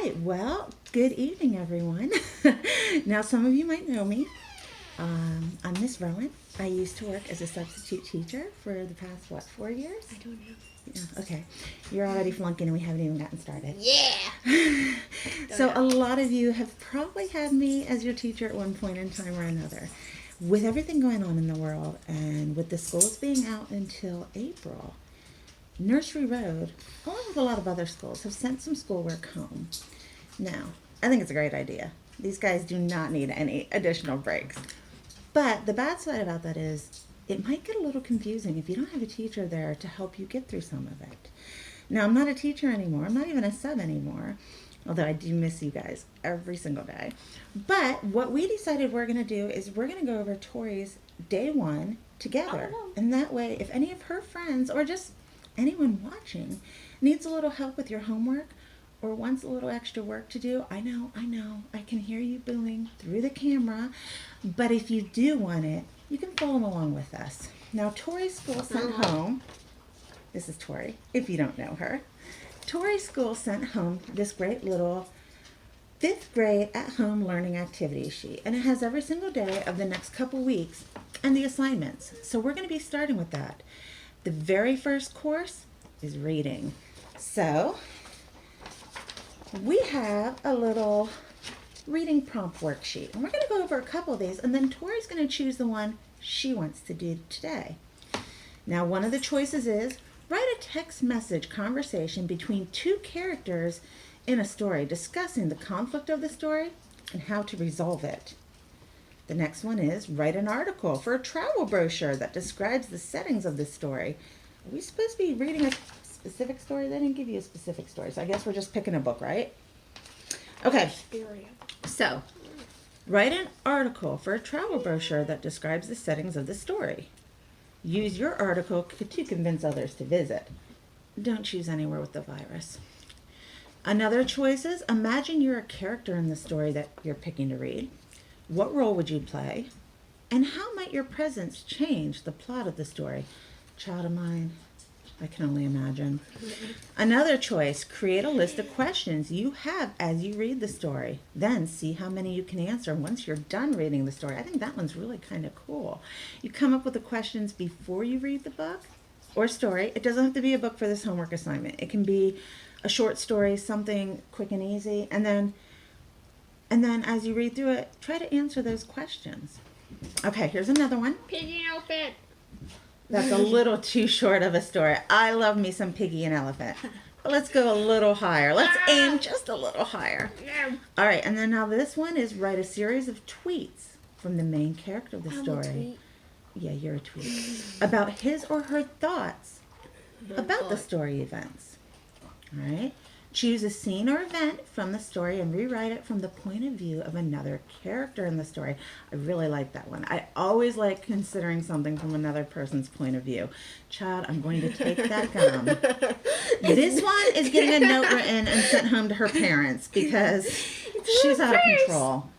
right, well, good evening, everyone. Now, some of you might know me. I'm Miss Rowan. I used to work as a substitute teacher for the past, 4 years? I don't know. Yeah, okay. You're already flunking and we haven't even gotten started. Yeah! So a lot of you have probably had me as your teacher at one point in time or another. With everything going on in the world and with the schools being out until April, Nursery Road, along with a lot of other schools, have sent some schoolwork home. Now, I think it's a great idea. These guys do not need any additional breaks. But the bad side about that is it might get a little confusing if you don't have a teacher there to help you get through some of it. Now, I'm not a teacher anymore. I'm not even a sub anymore, although I do miss you guys every single day. But what we decided we're going to do is we're going to go over Tori's day one together. And that way, if any of her friends or just anyone watching needs a little help with your homework or wants a little extra work to do, I know, I can hear you booing through the camera, but if you do want it, you can follow along with us. Now, Tori's school sent home, this is Tori, if you don't know her. Tori's school sent home this great little 5th grade at-home learning activity sheet, and it has every single day of the next couple weeks and the assignments. So we're going to be starting with that. The very first course is reading. So we have a little reading prompt worksheet, and we're going to go over a couple of these, and then Tori's going to choose the one she wants to do today. Now, one of the choices is write a text message conversation between two characters in a story discussing the conflict of the story and how to resolve it. The next one is write an article for a travel brochure that describes the settings of the story. Are we supposed to be reading a specific story? They didn't give you a specific story, so I guess we're just picking a book, right? Okay, so write an article for a travel brochure that describes the settings of the story. Use your article to convince others to visit. Don't choose anywhere with the virus. Another choice is imagine you're a character in the story that you're picking to read. What role would you play? And how might your presence change the plot of the story? Child of mine, I can only imagine. Another choice, create a list of questions you have as you read the story. Then see how many you can answer once you're done reading the story. I think that one's really kind of cool. You come up with the questions before you read the book or story. It doesn't have to be a book for this homework assignment. It can be a short story, something quick and easy. And then as you read through it, try to answer those questions. Okay, here's another one. Piggy and elephant. That's a little too short of a story. I love me some piggy and elephant. But let's go a little higher. Let's aim just a little higher. All right, and then now this one is write a series of tweets from the main character of the story. Yeah, you're a tweet. About his or her thoughts about the story events. All right. Choose a scene or event from the story and rewrite it from the point of view of another character in the story. I really like that one. I always like considering something from another person's point of view. Child, I'm going to take that gum. This one is getting a note written and sent home to her parents because she's out of control. All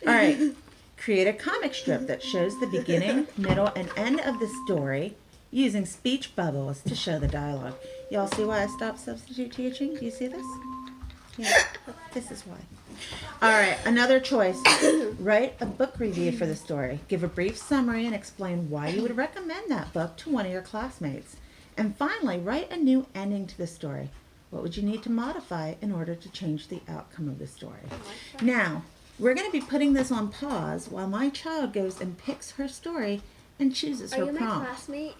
right. Create a comic strip that shows the beginning, middle, and end of the story using speech bubbles to show the dialogue. Y'all see why I stopped substitute teaching? Do you see this? Yeah, this is why. All right, another choice. Write a book review for the story. Give a brief summary and explain why you would recommend that book to one of your classmates. And finally, write a new ending to the story. What would you need to modify in order to change the outcome of the story? Now, we're going to be putting this on pause while my child goes and picks her story and chooses her prompt. Are you my classmate?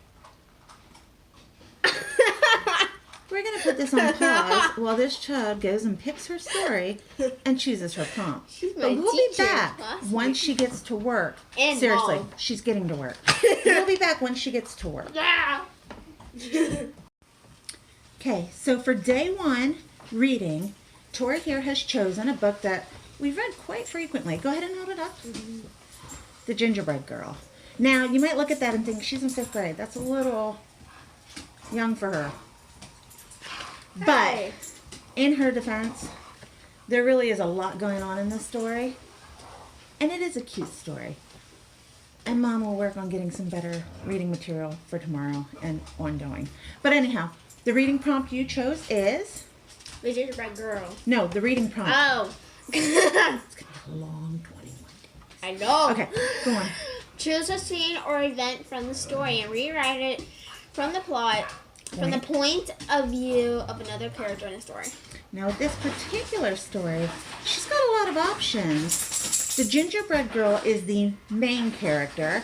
We're going to put this on pause while this child goes and picks her story and chooses her prompt. But we'll be back once she gets to work. And seriously, Mom. she's getting to work. We'll be back when she gets to work. Yeah. Okay, so for day one, reading, Tori here has chosen a book that we've read quite frequently. Go ahead and hold it up. The Gingerbread Girl. Now, you might look at that and think she's in 5th grade. That's a little young for her. But in her defense, there really is a lot going on in this story. And it is a cute story. And Mom will work on getting some better reading material for tomorrow and ongoing. But anyhow, the reading prompt you chose is The Gingerbread Girl. No, the reading prompt. Oh. It's going to be a long 21 days. I know. Okay, go on. Choose a scene or event from the story and rewrite it from the plot, from the point of view of another character in the story. Now, with this particular story, she's got a lot of options. The Gingerbread Girl is the main character,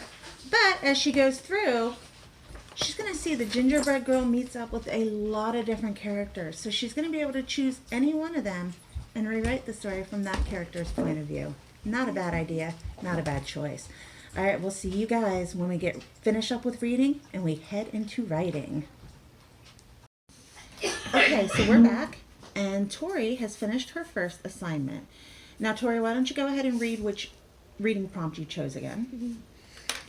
but as she goes through, she's going to see the Gingerbread Girl meets up with a lot of different characters. So she's going to be able to choose any one of them and rewrite the story from that character's point of view. Not a bad idea, not a bad choice. All right, we'll see you guys when we finish up with reading and we head into writing. Okay, so we're back, and Tori has finished her first assignment. Now, Tori, why don't you go ahead and read which reading prompt you chose again?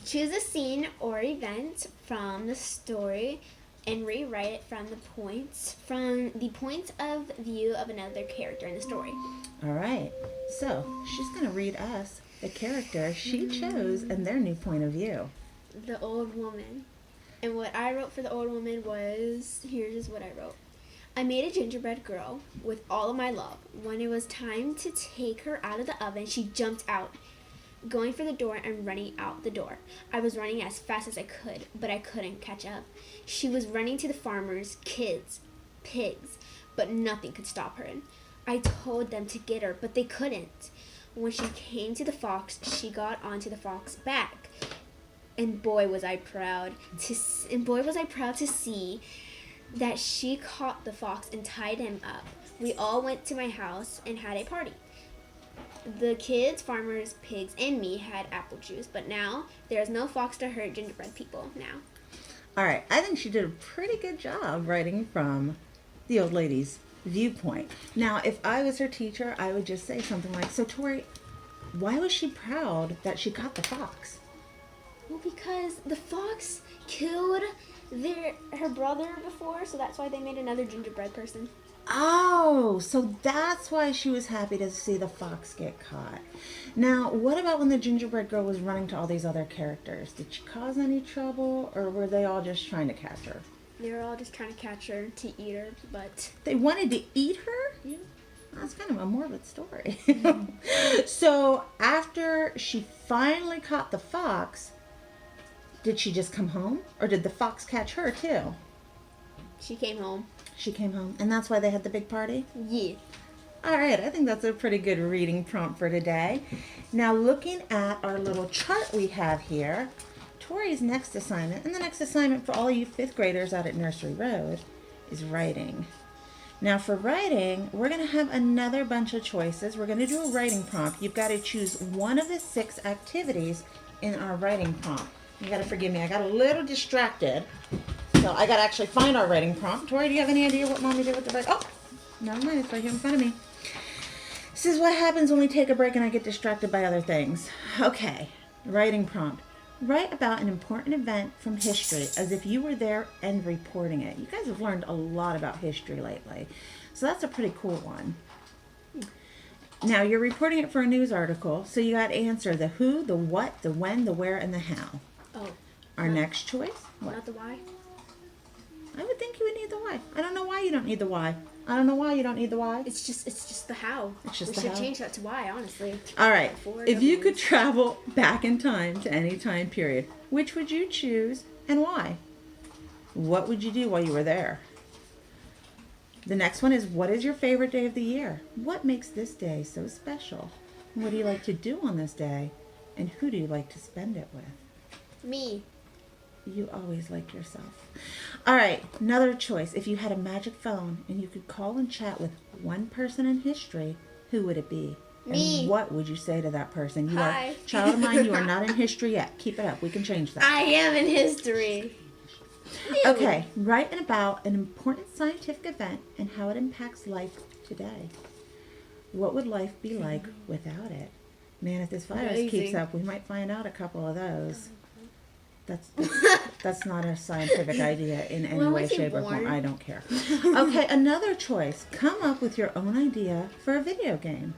Choose a scene or event from the story and rewrite it from the point of view of another character in the story. All right, so she's going to read us the character she chose and their new point of view. The old woman. And what I wrote for the old woman was, here's what I wrote. I made a gingerbread girl with all of my love. When it was time to take her out of the oven, she jumped out, going for the door and running out the door. I was running as fast as I could, but I couldn't catch up. She was running to the farmers, kids, pigs, but nothing could stop her. I told them to get her, but they couldn't. When she came to the fox, she got onto the fox's back. And boy was I proud to see that she caught the fox and tied him up. We all went to my house and had a party. The kids, farmers, pigs, and me had apple juice, but now there's no fox to hurt gingerbread people now. All right, I think she did a pretty good job writing from the old lady's viewpoint. Now, if I was her teacher, I would just say something like, so Tori, why was she proud that she caught the fox? Well, because the fox killed her brother before, so that's why they made another gingerbread person. Oh, so that's why she was happy to see the fox get caught. Now, what about when the Gingerbread Girl was running to all these other characters? Did she cause any trouble, or were they all just trying to catch her? They were all just trying to catch her to eat her, but... They wanted to eat her? Yeah. That's kind of a morbid story. So, after she finally caught the fox, did she just come home, or did the fox catch her too? She came home. She came home, and that's why they had the big party? Yeah. All right, I think that's a pretty good reading prompt for today. Now, looking at our little chart we have here, Tori's next assignment, and the next assignment for all you 5th graders out at Nursery Road, is writing. Now, for writing, we're going to have another bunch of choices. We're going to do a writing prompt. You've got to choose one of the 6 activities in our writing prompt. You got to forgive me. I got a little distracted. So I got to actually find our writing prompt. Tori, do you have any idea what Mommy did with the writing? Oh, never mind. It's right here in front of me. This is what happens when we take a break and I get distracted by other things. Okay, writing prompt. Write about an important event from history as if you were there and reporting it. You guys have learned a lot about history lately. So that's a pretty cool one. Now, you're reporting it for a news article, so you got to answer the who, the what, the when, the where, and the how. Oh. Our next choice? What? Not the why? I would think you would need the why. I don't know why you don't need the why. I don't know why you don't need the why. It's just the how. It's just we the should how. change that to why, honestly. All right. Before If you could W's. travel back in time to any time period, which would you choose and why? What would you do while you were there? The next one is, what is your favorite day of the year? What makes this day so special? What do you like to do on this day? And who do you like to spend it with? Me. You always like yourself. All right, another choice. If you had a magic phone and you could call and chat with one person in history, who would it be? Me. And what would you say to that person? You Hi. are, child of mine, you are not in history yet. Keep it up. We can change that. I am in history. Okay, write about an important scientific event and how it impacts life today. What would life be like without it? Man, if this virus keeps Amazing. up, we might find out a couple of those. That's not a scientific idea in any When way, was he shape, or form. born? I don't care. Okay, another choice. Come up with your own idea for a video game.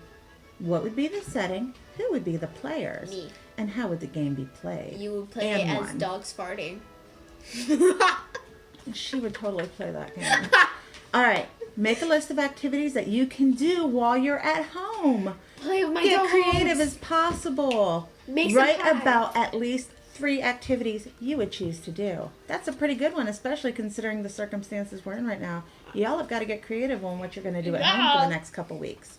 What would be the setting? Who would be the players? Me. And how would the game be played? You would play And it as won. dogs farting. She would totally play that game. All right, Make a list of activities that you can do while you're at home. Play with my Get dogs. creative as possible. Make some Write pie. about at least 3 activities you would choose to do. That's a pretty good one, especially considering the circumstances we're in right now. Y'all have got to get creative on what you're going to do at home for the next couple weeks.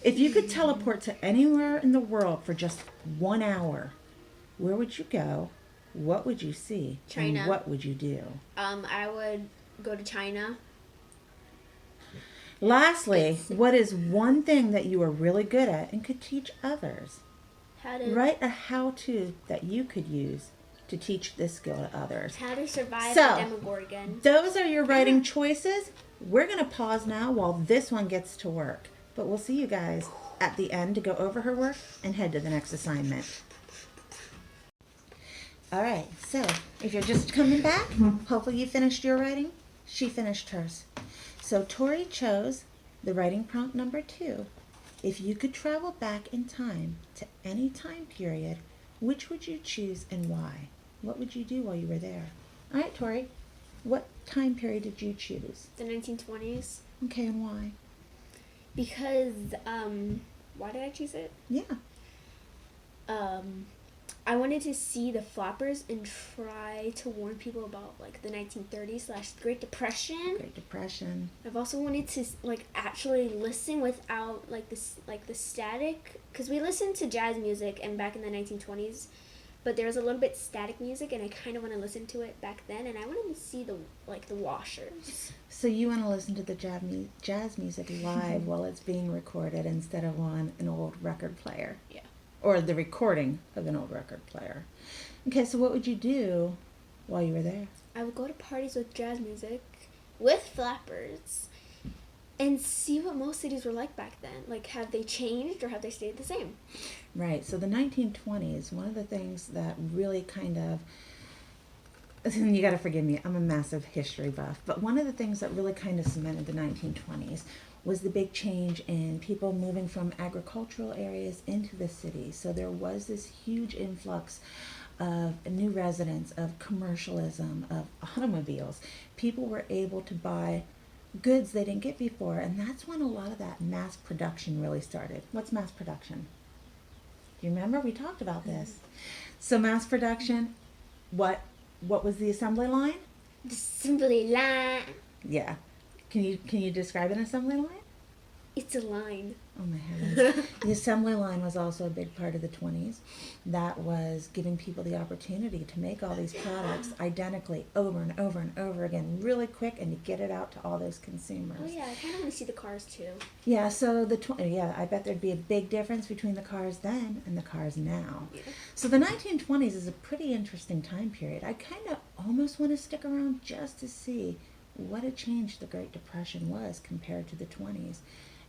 If you could teleport to anywhere in the world for just 1 hour, where would you go? What would you see? China. And what would you do? I would go to China. Lastly, what is one thing that you are really good at and could teach others? Write a how-to that you could use to teach this skill to others. How to survive So, a Demogorgon. Those are your writing choices. We're going to pause now while this one gets to work. But we'll see you guys at the end to go over her work and head to the next assignment. All right, so if you're just coming back, hopefully you finished your writing. She finished hers. So Tori chose the writing prompt number 2. If you could travel back in time to any time period, which would you choose and why? What would you do while you were there? All right, Tori, what time period did you choose? The 1920s. Okay, and why? Because, why did I choose it? Yeah. I wanted to see the flappers and try to warn people about, like, the 1930s / Great Depression. Great Depression. I've also wanted to, like, actually listen without, like, the static. Because we listened to jazz music and back in the 1920s, but there was a little bit static music, and I kind of want to listen to it back then, and I wanted to see the washers. So you want to listen to the jazz music live while it's being recorded instead of on an old record player. Yeah. Or the recording of an old record player. Okay, so what would you do while you were there? I would go to parties with jazz music, with flappers, and see what most cities were like back then. Like, have they changed or have they stayed the same? Right, so the 1920s, one of the things that really kind of, and you got to forgive me, I'm a massive history buff, but one of the things that really kind of cemented the 1920s was the big change in people moving from agricultural areas into the city. So there was this huge influx of new residents, of commercialism, of automobiles. People were able to buy goods they didn't get before, and that's when a lot of that mass production really started. What's mass production? Do you remember? We talked about this. So mass production, what was the assembly line? The assembly line. Yeah. Can you describe an assembly line? It's a line. Oh my heavens. The assembly line was also a big part of the 20s. That was giving people the opportunity to make all these products identically over and over and over again really quick and to get it out to all those consumers. Oh yeah, I kind of want to see the cars too. Yeah, so I bet there'd be a big difference between the cars then and the cars now. Yeah. So the 1920s is a pretty interesting time period. I kind of almost want to stick around just to see what a change the Great Depression was compared to the 20s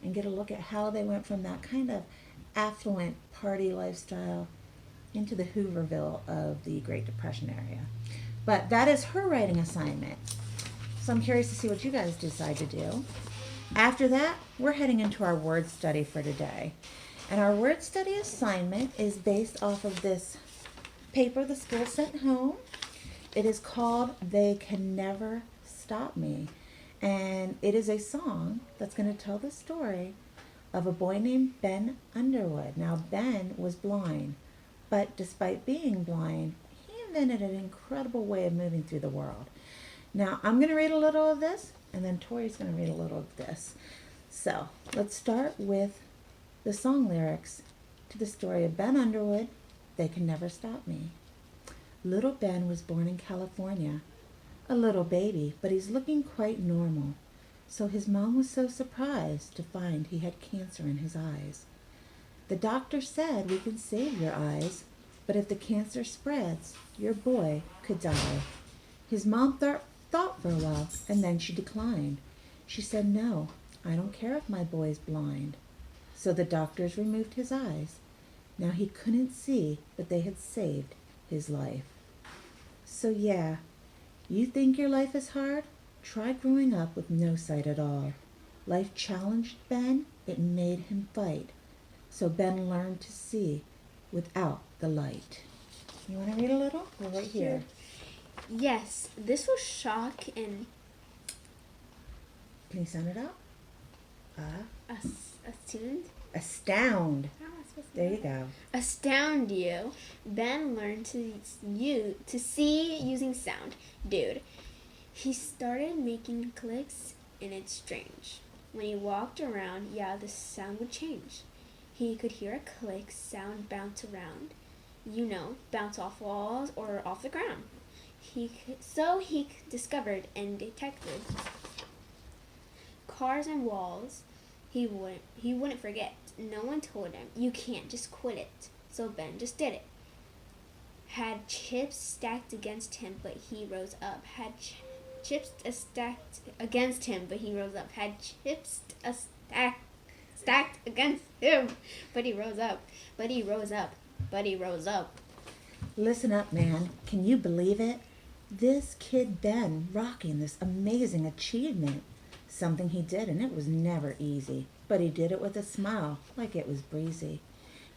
and get a look at how they went from that kind of affluent party lifestyle into the Hooverville of the Great Depression area. But that is her writing assignment. So I'm curious to see what you guys decide to do. After that, we're heading into our word study for today. And our word study assignment is based off of this paper the school sent home. It is called They Can Never Stop Me. And it is a song that's going to tell the story of a boy named Ben Underwood. Now, Ben was blind, but despite being blind, he invented an incredible way of moving through the world. Now, I'm going to read a little of this, and then Tori's going to read a little of this. So, let's start with the song lyrics to the story of Ben Underwood, They Can Never Stop Me. Little Ben was born in California. A little baby, but he's looking quite normal. So his mom was so surprised to find he had cancer in his eyes. The doctor said, we can save your eyes, but if the cancer spreads, your boy could die. His mom thought for a while, and then she declined. She said, no, I don't care if my boy's blind. So the doctors removed his eyes. Now he couldn't see, but they had saved his life. So yeah, you think your life is hard? Try growing up with no sight at all. Life challenged Ben, it made him fight. So Ben learned to see without the light. You want to read a little? We're right here. Yes, this will shock and Can you sound it out? Attuned? Astound. How am I supposed to There do you that? go. Astound you. Ben learned to see using sound. Dude, he started making clicks, and it's strange. When he walked around, yeah, the sound would change. He could hear a click sound bounce around. Bounce off walls or off the ground. So he discovered and detected cars and walls. He wouldn't forget. No one told him, you can't just quit it. So Ben just did it. Had chips stacked against him, but he rose up. Had chips stacked against him, but he rose up. Had chips stacked against him, but he rose up. But he rose up. But he rose up. Listen up, man. Can you believe it? This kid Ben rocking this amazing achievement. Something he did, and it was never easy. But he did it with a smile, like it was breezy.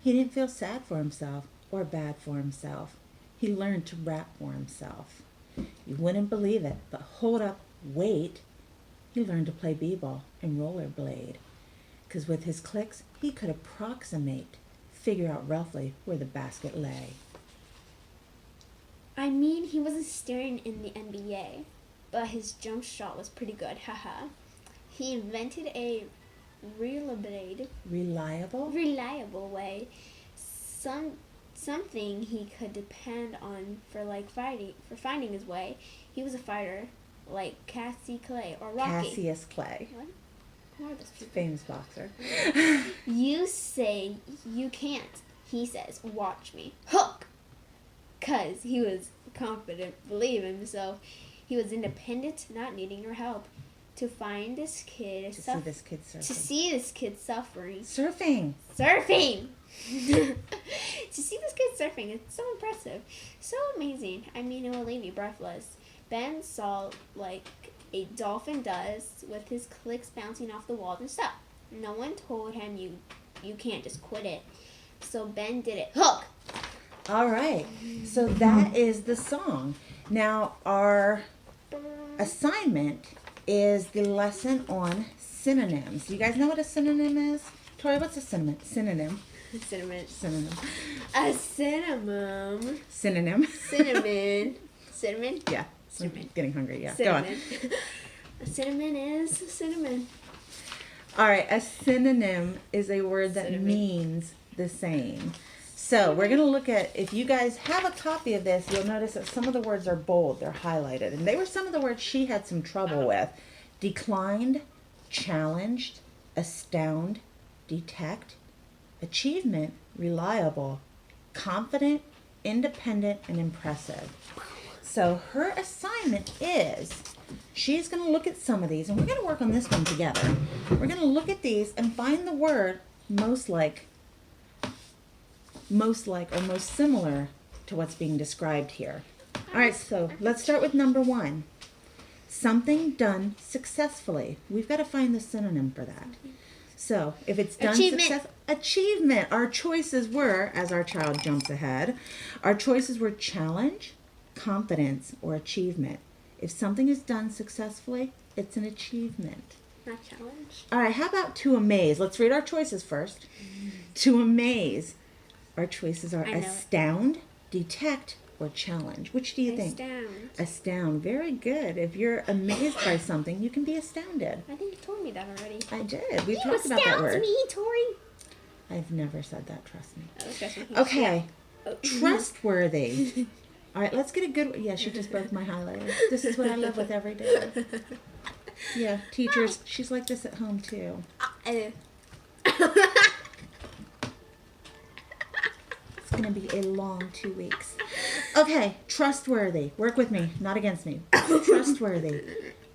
He didn't feel sad for himself or bad for himself. He learned to rap for himself. You wouldn't believe it, but hold up, wait. He learned to play b-ball and rollerblade. 'Cause with his clicks, he could approximate, figure out roughly where the basket lay. I mean, he wasn't staring in the NBA, but his jump shot was pretty good, haha. He invented a reliable way, something he could depend on for finding his way. He was a fighter like Cassie Clay or Rocky. Cassius Clay. What? Who are those people? Famous boxer. You say you can't. He says, watch me. Hook! 'Cause he was confident, believe in himself. He was independent, not needing your help. To find this kid To see this kid surfing. To see this kid suffering. Surfing! Surfing! To see this kid surfing, it's so impressive. So amazing. I mean, it will leave you breathless. Ben saw like a dolphin does with his clicks bouncing off the walls and stuff. No one told him you can't just quit it. So Ben did it. Hook! All right. So that is the song. Now, our assignment is the lesson on synonyms. You guys know what a synonym is? Tori, what's a synonym? Cinnamon. Synonym. A cinnamon. Synonym. Cinnamon. Cinnamon? Yeah. Cinnamon. I'm getting hungry. Yeah. Cinnamon. Go on. A cinnamon is cinnamon. All right. A synonym is a word that Cinnamon. means the same. So we're going to look at, if you guys have a copy of this, you'll notice that some of the words are bold. They're highlighted. And they were some of the words she had some trouble with. Declined, challenged, astound, detect, achievement, reliable, confident, independent, and impressive. So her assignment is, she's going to look at some of these, and we're going to work on this one together. We're going to look at these and find the word most like or most similar to what's being described here. All right, so let's start with number 1. Something done successfully. We've got to find the synonym for that. So if it's done achievement. Our choices were, as our child jumps ahead, our choices were challenge, confidence, or achievement. If something is done successfully, it's an achievement. Not challenge. All right, how about to amaze? Let's read our choices first. To amaze. Our choices are astound, detect, or challenge. Which do you think? Astound. Astound. Very good. If you're amazed by something, you can be astounded. I think you told me that already. I did. We You talked about that astound word. me, Tori. I've never said that, trust me. Oh, trust me. Okay. Oh. Trustworthy. All right, let's get a good... Yeah, she just broke my highlighter. This is what I live with every day. Yeah, teachers, she's like this at home, too. It's going to be a long 2 weeks. Okay, trustworthy. Work with me, not against me. Trustworthy.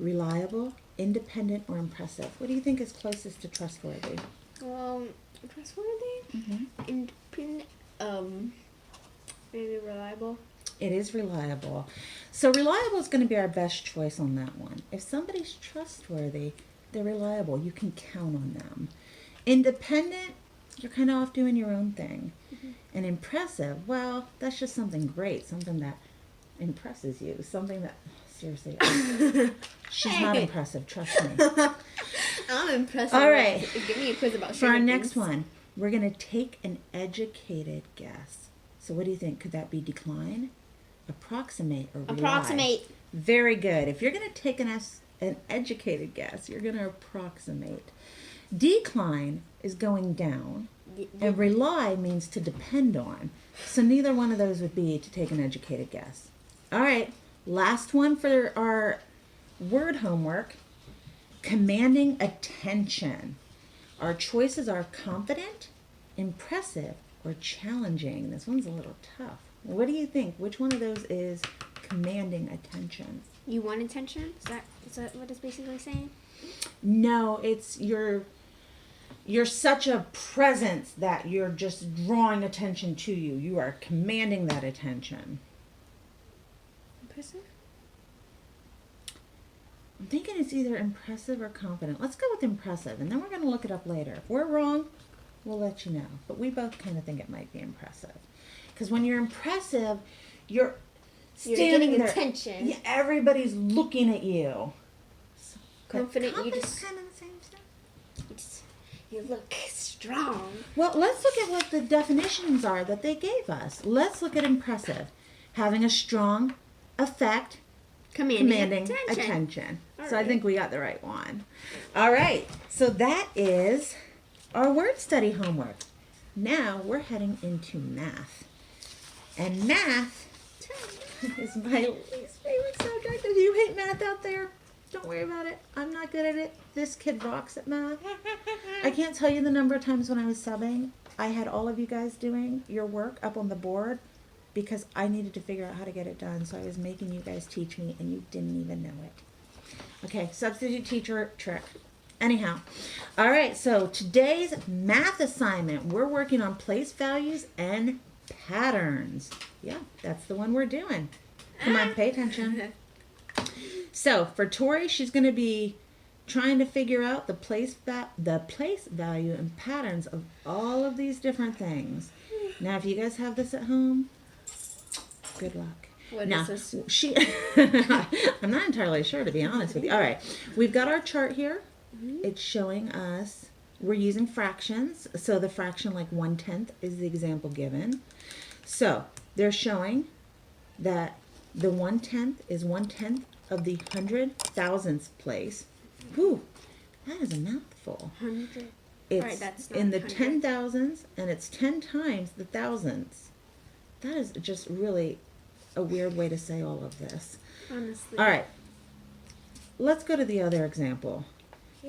Reliable, independent, or impressive. What do you think is closest to trustworthy? Trustworthy? Mm-hmm. Independent. Maybe reliable. It is reliable. So reliable is going to be our best choice on that one. If somebody's trustworthy, they're reliable. You can count on them. Independent, you're kind of off doing your own thing. Mm-hmm. And impressive, well, that's just something great, something that impresses you, something that Seriously. She's not impressive, trust me. I'm impressed. All right. Give me a quiz about For our sugar next things. one, we're going to take an educated guess. So what do you think? Could that be decline, approximate, or rely? Approximate. Very good. If you're going to take an educated guess, you're going to approximate. Decline is going down, and rely means to depend on. So neither one of those would be to take an educated guess. All right, last one for our word homework. Commanding attention. Our choices are confident, impressive, or challenging. This one's a little tough. What do you think? Which one of those is commanding attention? You want attention? Is that what it's basically saying? No, it's you're such a presence that you're just drawing attention to you. You are commanding that attention. Impressive? I'm thinking it's either impressive or confident. Let's go with impressive, and then we're going to look it up later. If we're wrong, we'll let you know. But we both kind of think it might be impressive. Because when you're impressive, you're standing getting there. attention. Yeah, everybody's looking at you. So, Confident, you confident's just- kind of the same stuff. You look strong. Well, let's look at what the definitions are that they gave us. Let's look at impressive. Having a strong effect, commanding attention. So I think we got the right one. All right. So that is our word study homework. Now we're heading into math. And math is my least favorite subject. If you hate math out there, don't worry about it. I'm not good at it. This kid rocks at math. I can't tell you the number of times when I was subbing, I had all of you guys doing your work up on the board because I needed to figure out how to get it done. So I was making you guys teach me and you didn't even know it. Okay, substitute teacher trick. Anyhow, all right, so today's math assignment, we're working on place values and patterns. Yeah, that's the one we're doing. Come on, pay attention. So for Tori, she's going to be trying to figure out the place value and patterns of all of these different things. Now, if you guys have this at home, good luck. What now, is this? I'm not entirely sure, to be honest with you. All right, we've got our chart here. It's showing us, we're using fractions. So the fraction like 1/10 is the example given. So they're showing that the 1/10 is 1/10 of the 100,000th place. Whew, that is a mouthful. 100. It's Right, that's not in the 100. 10,000s, and it's 10 times the thousands. That is just really a weird way to say all of this. Honestly. All right, let's go to the other example.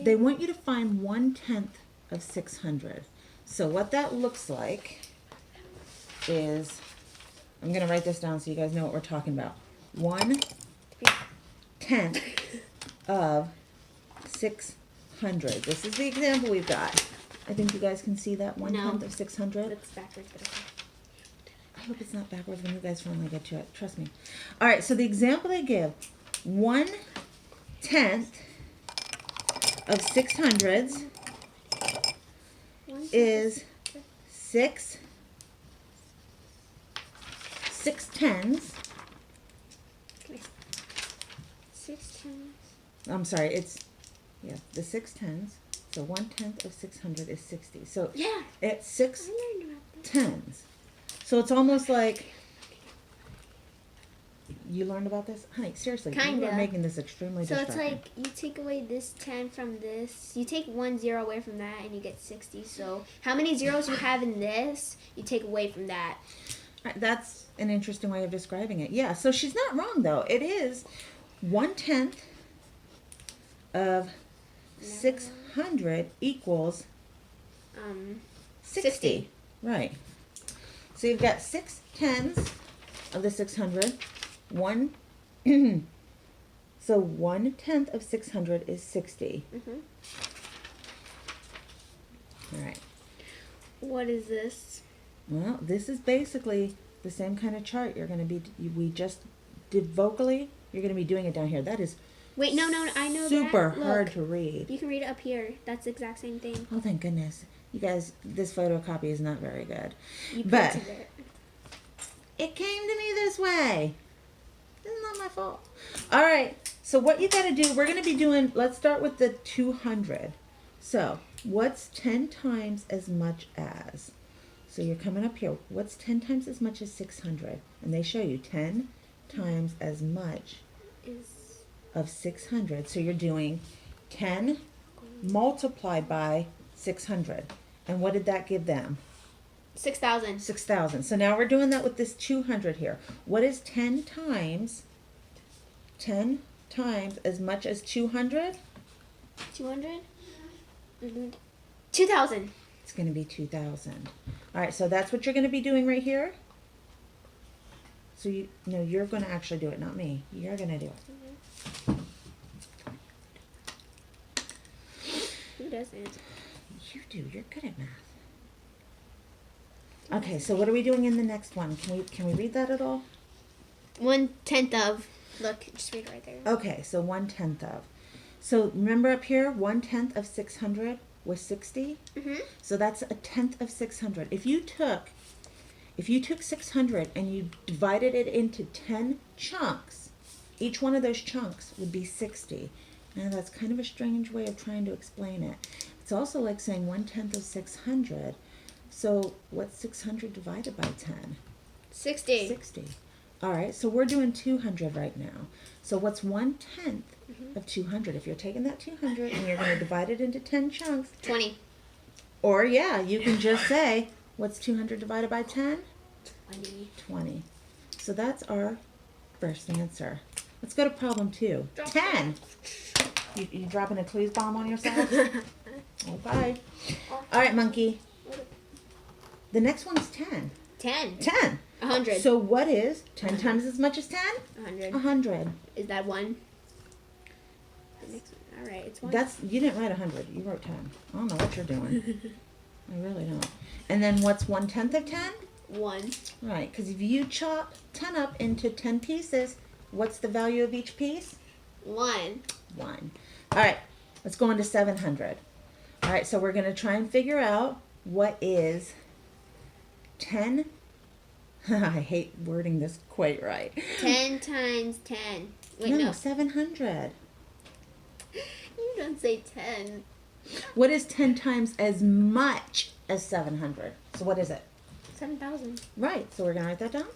They want you to find 1/10 of 600. So what that looks like is, I'm going to write this down so you guys know what we're talking about. 1/10 of 600. This is the example we've got. I think you guys can see that 1/10 of 600. That's backwards, but okay. I hope it's not backwards when you guys finally get to it. Trust me. All right, so the example they give, 1/10 of 600s is 6 tens. 6 tens. I'm sorry, it's, yeah, the 6 tens. So 1/10 of 600 is 60. So Yeah. it's 6 I learned about that. tens. So it's almost like, you learned about this? Honey, seriously, you Kinda. are making this extremely So distracting. it's like you take away this 10 from this. You take 1 0 away from that and you get 60. So how many zeros you have in this, you take away from that. That's an interesting way of describing it. Yeah, so she's not wrong, though. It is 1/10 of 600 equals 60. 60. Right. So you've got 6 tens of the 600. So 1/10 of 600 is 60. Mhm. All right. What is this? Well, this is basically the same kind of chart you're going to be, we just did vocally, you're going to be doing it down here. That is Wait, no, I know super that. hard Look, to read. you can read it up here. That's the exact same thing. Oh, thank goodness. You guys, this photocopy is not very good. You But printed it. it came to me this way. It's not my fault. All right. So what you got to do, we're going to be doing, let's start with the 200. So what's 10 times as much as? So you're coming up here. What's 10 times as much as 600? And they show you 10 times as much of 600. So you're doing 10 multiplied by 600. And what did that give them? 6,000. 6,000. So now we're doing that with this 200 here. What is 10 times as much as 200? 200? 2,000. It's going to be 2,000. All right, so that's what you're going to be doing right here. So you're going to actually do it, not me. You're going to do it. Who doesn't? You do. You're good at math. Okay, so what are we doing in the next one? Can we read that at all? 1/10 of. Look, just read right there. Okay, so 1/10 of. So remember up here, 1/10 of 600 was 60. So that's a tenth of 600. If you took 600 and you divided it into 10 chunks, each one of those chunks would be 60. Now that's kind of a strange way of trying to explain it. It's also like saying 1/10 of 600. So what's 600 divided by 10? 60. 60. All right, so we're doing 200 right now. So what's 1/10 of 200? If you're taking that 200 and you're going to divide it into 10 chunks. 20. Or yeah, you can just say, what's 200 divided by 10? 20. 20. So that's our first answer. Let's go to problem 2. 10. You dropping a clues bomb on yourself? Okay. All right, monkey. The next one is 10. 10. 10. 100. So what is 10 times as much as 10? 100. 100. Is that 1? The next one. All right, it's 1. You didn't write 100. You wrote 10. I don't know what you're doing. I really don't. And then what's 1/10 of 10? 1. Right, because if you chop 10 up into 10 pieces, what's the value of each piece? 1. 1. All right, let's go into 700. All right, so we're going to try and figure out what is 10. I hate wording this quite right. 10 times 10. Wait, no, no. 700. You don't say 10. What is 10 times as much as 700? So what is it? 7,000. Right, so we're going to write that down.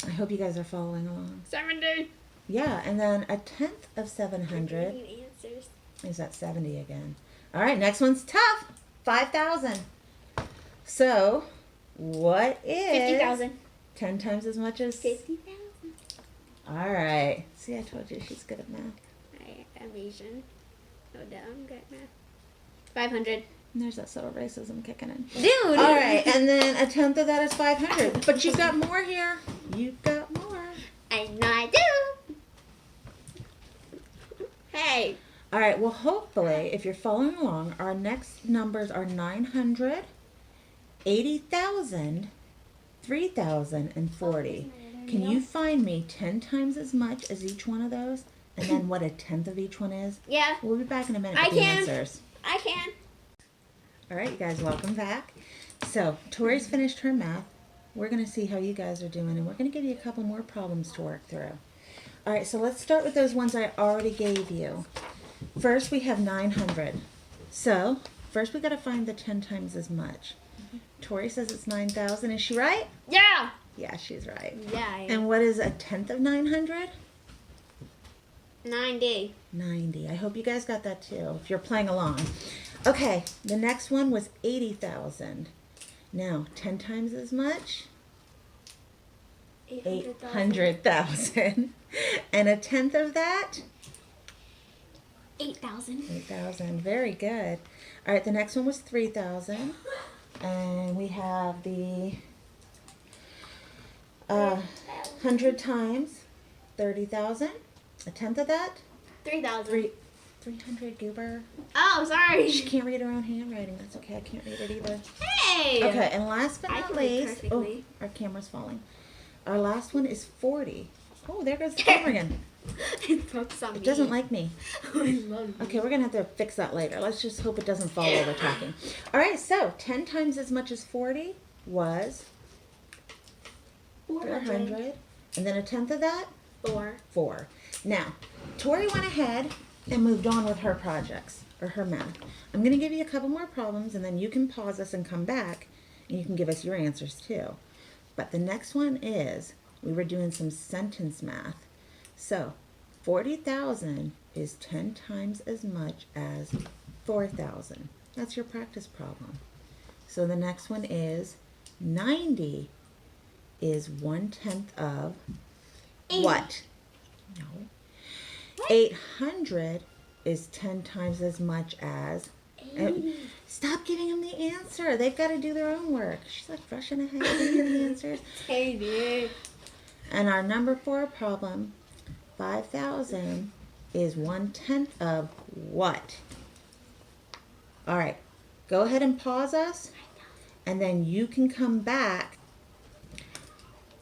I hope you guys are following along. 70. Yeah, and then a tenth of I 700 need answers. is at 70 again. All right, next one's tough. 5,000. So, what is 50,000. 10 times as much as 50,000. All right. See, I told you she's good at math. I'm Asian. No doubt I'm good at math. 500. And there's that subtle racism kicking in. Dude! All right, and then a tenth of that is 500. But you've got more here. You've got more. I know I do. Hey. All right, well, hopefully, if you're following along, our next numbers are 900, 80,000, 3,000, and 40. Can you find me 10 times as much as each one of those? And then what a tenth of each one is? Yeah. We'll be back in a minute I with the can. answers. I can. All right, you guys, welcome back. So, Tori's finished her math. We're going to see how you guys are doing, and we're going to give you a couple more problems to work through. All right, so let's start with those ones I already gave you. First, we have 900. So, first we got to find the 10 times as much. Tori says it's 9,000. Is she right? Yeah. Yeah, she's right. Yeah, I am. And what is a tenth of 900? 90. 90. I hope you guys got that too, if you're playing along. Okay, the next one was 80,000. Now, 10 times as much? 800,000. And a tenth of that? 8,000. 8,000. Very good. All right, the next one was 3,000. And we have the 100 times 30,000. A tenth of that? 3,000. 300, goober. Oh, sorry. She can't read her own handwriting. That's okay. I can't read it either. Hey. Okay, and last but I not can read least, perfectly. our camera's falling. Our last one is 40. Oh, there goes the camera again. It focused on me. It doesn't like me. I love you. Okay, we're going to have to fix that later. Let's just hope it doesn't fall while we're talking. All right, so 10 times as much as 40 was 400. And then a tenth of that? 4. 4. Now, Tori went ahead and moved on with her projects, or her math. I'm going to give you a couple more problems, and then you can pause us and come back, and you can give us your answers too. But the next one is, we were doing some sentence math. So, 40,000 is 10 times as much as 4,000. That's your practice problem. So the next one is 90 is 1/10 of 80. what? No. 800 is 10 times as much as 80. Stop giving them the answer. They've got to do their own work. She's like rushing ahead giving the answers. 80. And our number 4 problem, 5,000 is 1/10 of what? All right. Go ahead and pause us, and then you can come back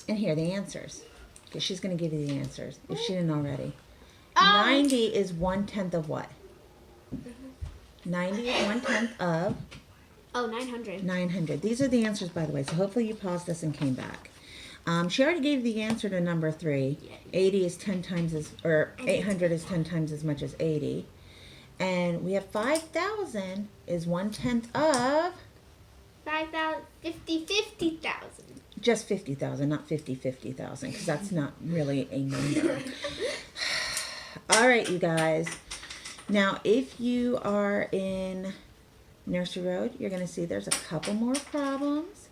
and hear the answers. Because she's going to give you the answers if she didn't already. 90 is 1/10 of what? 90 is 1/10 of 900. 900. These are the answers, by the way, so hopefully you paused this and came back. She already gave the answer to number 3. 80 is 10 times as, or 800 is 10 times as much as 80. And we have 5,000 is 1/10 of 5,000, 50,000. just 50,000, not 50,000, because that's not really a number. All right, you guys. Now, if you are in Nursery Road, you're going to see there's a couple more problems.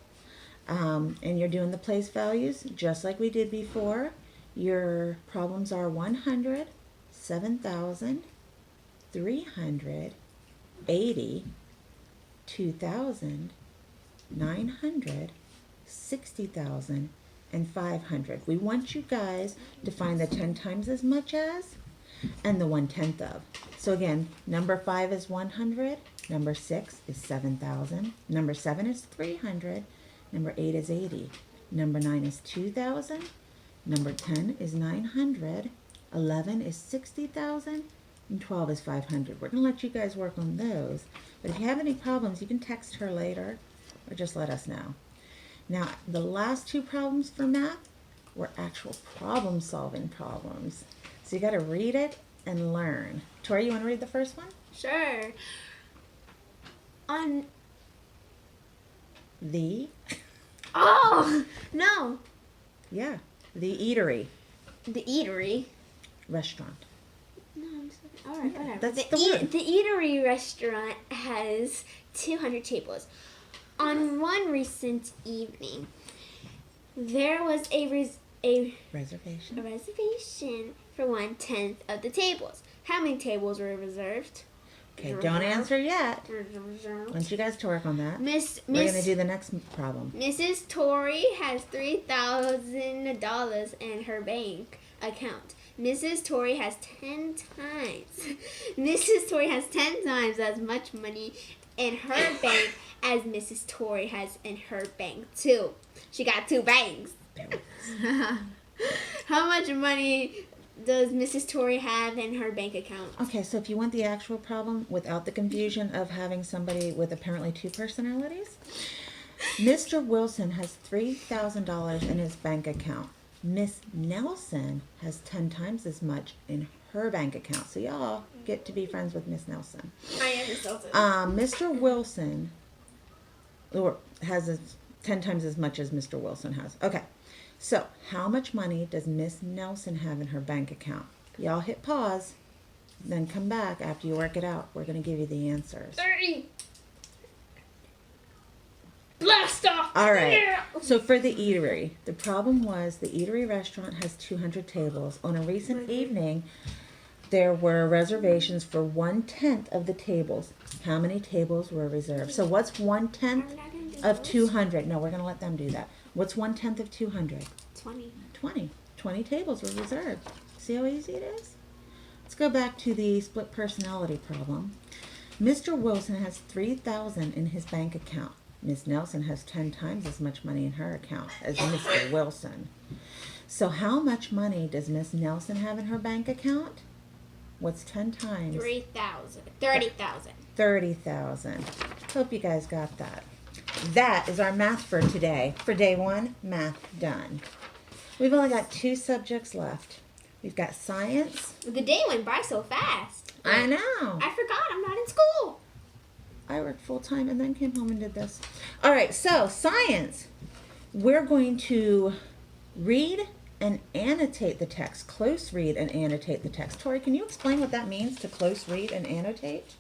And you're doing the place values just like we did before. Your problems are 100, 7,000, 300, 80, 2,000, 900, 60,000, and 500. We want you guys to find the 10 times as much as and the 1/10 of. So again, number 5 is 100, number 6 is 7,000, number 7 is 300, number 8 is 80, number 9 is 2,000, number 10 is 900, 11 is 60,000, and 12 is 500. We're going to let you guys work on those. But if you have any problems, you can text her later or just let us know. Now, the last 2 problems for math were actual problem-solving problems. So you got to read it and learn. Tori, you want to read the first one? Sure. On. The? Oh! No. Yeah. The eatery. The eatery. Restaurant. No, I'm sorry. All right, whatever. That's the word. The eatery restaurant has 200 tables. On one recent evening, there was a Reservation. reservation for 1/10 of the tables. How many tables were reserved? Okay, don't answer yet. I Reserved. want you guys to work on that. We're Miss going to do the next problem. Mrs. Tori has $3,000 in her bank account. Mrs. Tori has 10 times. Mrs. Tori has 10 times as much money in her bank as Mrs. Tori has in her bank too. She got 2 banks. How much money does Mrs. Tori have in her bank account? Okay, so if you want the actual problem without the confusion of having somebody with apparently 2 personalities, Mr. Wilson has $3,000 in his bank account. Miss Nelson has 10 times as much in her bank account. So y'all get to be friends with Miss Nelson. I am Miss Nelson. Mr. Wilson has 10 times as much as Mr. Wilson has. Okay, so how much money does Miss Nelson have in her bank account? Y'all hit pause, then come back after you work it out. We're going to give you the answers. 30. Blast off! All right. Yeah. So for the eatery, the problem was the eatery restaurant has 200 tables. On a recent evening, there were reservations for 1/10 of the tables. How many tables were reserved? So what's 1/10 of 200? No, we're going to let them do that. What's 1/10 of 200? 20. 20. 20 tables were reserved. See how easy it is? Let's go back to the split personality problem. Mr. Wilson has $3,000 in his bank account. Miss Nelson has 10 times as much money in her account as Mr. Wilson. So how much money does Miss Nelson have in her bank account? What's 10 times? 3,000. 30,000. 30,000. Hope you guys got that. that is our math for today. For day 1, math done. We've only got 2 subjects left. We've got science. The day went by so fast. I know. I forgot I'm not in school. I worked full time and then came home and did this. All right, so science. We're going to read and annotate the text. Close read and annotate the text. Tori, can you explain what that means to close read and annotate?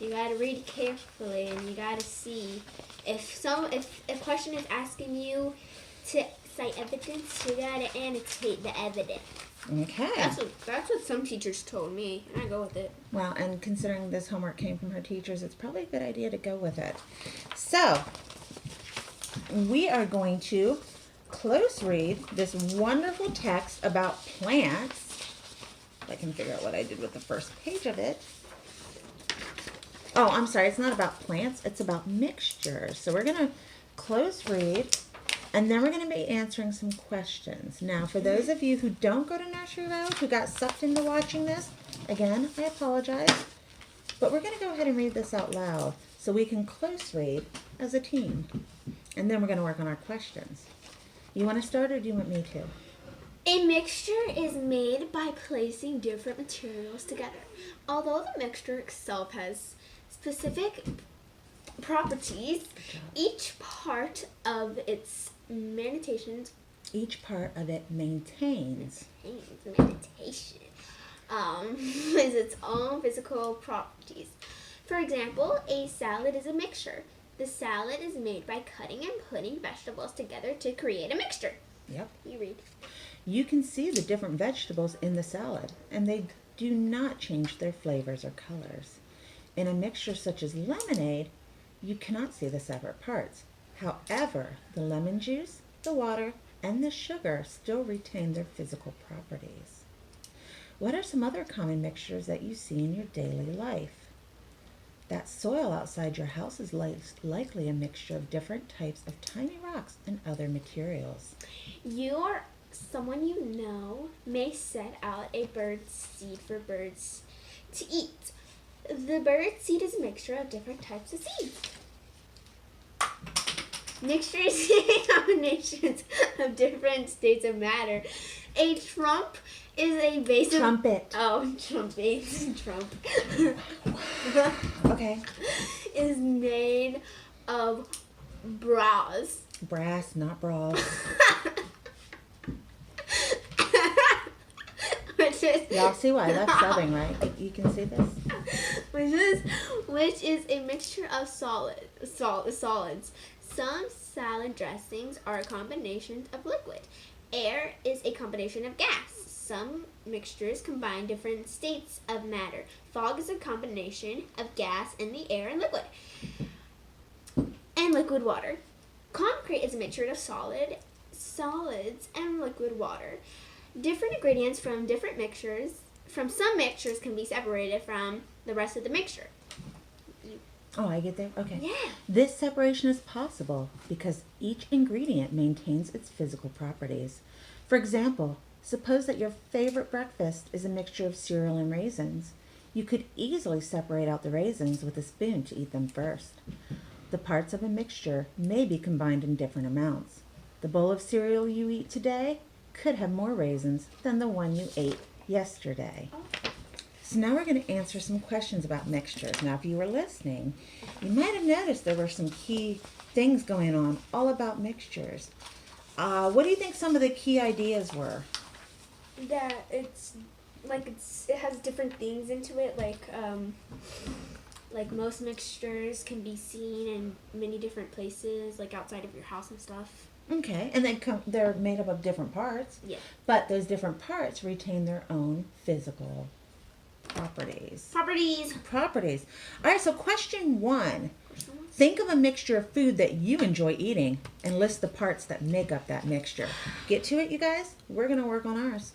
You gotta read carefully and you gotta see if a question is asking you to cite evidence, you gotta annotate the evidence. Okay. That's what some teachers told me, and I go with it. Well, and considering this homework came from her teachers, it's probably a good idea to go with it. So, we are going to close read this wonderful text about plants. If I can figure out what I did with the first page of it. Oh, I'm sorry, it's not about plants, it's about mixtures. So we're going to close read, and then we're going to be answering some questions. Now, for those of you who don't go to Nursery Road, who got sucked into watching this, again, I apologize. But we're going to go ahead and read this out loud so we can close read as a team. And then we're going to work on our questions. You want to start or do you want me to? A mixture is made by placing different materials together. Although the mixture itself has specific properties, each part of its maintains is its own physical properties. For example, a salad is a mixture. The salad is made by cutting and putting vegetables together to create a mixture. Yep. You read. You can see the different vegetables in the salad, and they do not change their flavors or colors. In a mixture such as lemonade, you cannot see the separate parts. However, the lemon juice, the water, and the sugar still retain their physical properties. What are some other common mixtures that you see in your daily life? That soil outside your house is likely a mixture of different types of tiny rocks and other materials. You or someone you know may set out a bird seed for birds to eat. The bird seed is a mixture of different types of seeds. Mixtures and combinations of different states of matter. A trump is a base of... Trumpet. Oh, trumpet. Trump. Okay. Is made of brass. Brass, not bras. Y'all see why I left subbing, right? You can see this? Which is a mixture of solids. Some salad dressings are combinations of liquid. Air is a combination of gas. Some mixtures combine different states of matter. Fog is a combination of gas in the air and liquid. And liquid water. Concrete is a mixture of solids and liquid water. Different ingredients from some mixtures can be separated from the rest of the mixture. Oh, I get there? Okay. Yeah. This separation is possible because each ingredient maintains its physical properties. For example, suppose that your favorite breakfast is a mixture of cereal and raisins. You could easily separate out the raisins with a spoon to eat them first. The parts of a mixture may be combined in different amounts. The bowl of cereal you eat today could have more raisins than the one you ate yesterday. So now we're going to answer some questions about mixtures. Now, if you were listening, you might have noticed there were some key things going on all about mixtures. What do you think some of the key ideas were? That it has different things into it, like most mixtures can be seen in many different places, like outside of your house and stuff. Okay, and they're made up of different parts. Yeah. But those different parts retain their own physical properties. Properties. All right, so question 1. Think of a mixture of food that you enjoy eating and list the parts that make up that mixture. Get to it, you guys? We're going to work on ours.